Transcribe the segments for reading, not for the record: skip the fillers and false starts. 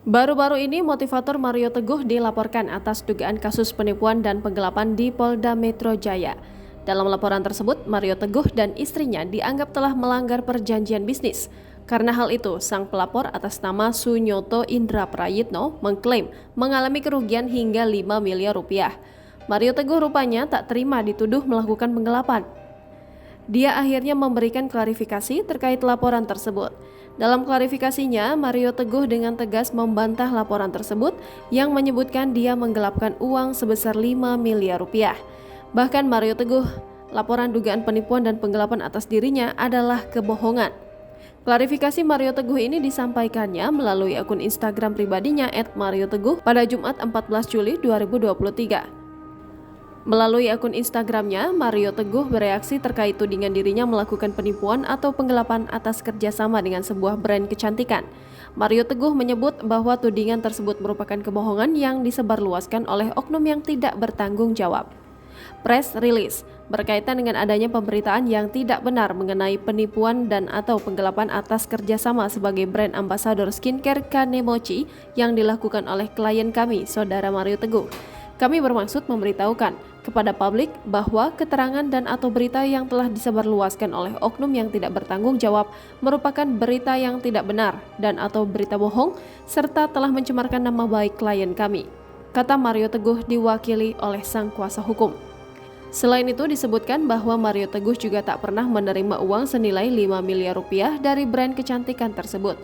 Baru-baru ini motivator Mario Teguh dilaporkan atas dugaan kasus penipuan dan penggelapan di Polda Metro Jaya. Dalam laporan tersebut, Mario Teguh dan istrinya dianggap telah melanggar perjanjian bisnis. Karena hal itu, sang pelapor atas nama Sunyoto Indra Prayitno mengklaim mengalami kerugian hingga 5 miliar rupiah. Mario Teguh rupanya tak terima dituduh melakukan penggelapan. Dia akhirnya memberikan klarifikasi terkait laporan tersebut. Dalam klarifikasinya, Mario Teguh dengan tegas membantah laporan tersebut yang menyebutkan dia menggelapkan uang sebesar 5 miliar rupiah. Bahkan Mario Teguh, laporan dugaan penipuan dan penggelapan atas dirinya adalah kebohongan. Klarifikasi Mario Teguh ini disampaikannya melalui akun Instagram pribadinya @marioteguh pada Jumat 14 Juli 2023. Melalui akun Instagramnya, Mario Teguh bereaksi terkait tudingan dirinya melakukan penipuan atau penggelapan atas kerjasama dengan sebuah brand kecantikan. Mario Teguh menyebut bahwa tudingan tersebut merupakan kebohongan yang disebarluaskan oleh oknum yang tidak bertanggung jawab. Press release berkaitan dengan adanya pemberitaan yang tidak benar mengenai penipuan dan atau penggelapan atas kerjasama sebagai brand ambasador skincare Kanemochi yang dilakukan oleh klien kami, Saudara Mario Teguh. Kami bermaksud memberitahukan kepada publik bahwa keterangan dan atau berita yang telah disebarluaskan oleh oknum yang tidak bertanggung jawab merupakan berita yang tidak benar dan atau berita bohong serta telah mencemarkan nama baik klien kami, kata Mario Teguh diwakili oleh sang kuasa hukum. Selain itu disebutkan bahwa Mario Teguh juga tak pernah menerima uang senilai 5 miliar rupiah dari brand kecantikan tersebut.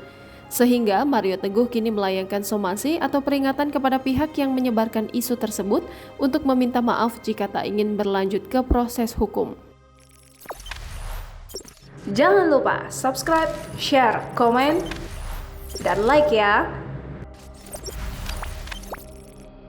Sehingga Mario Teguh kini melayangkan somasi atau peringatan kepada pihak yang menyebarkan isu tersebut untuk meminta maaf jika tak ingin berlanjut ke proses hukum. Jangan lupa subscribe, share, komen, dan like ya!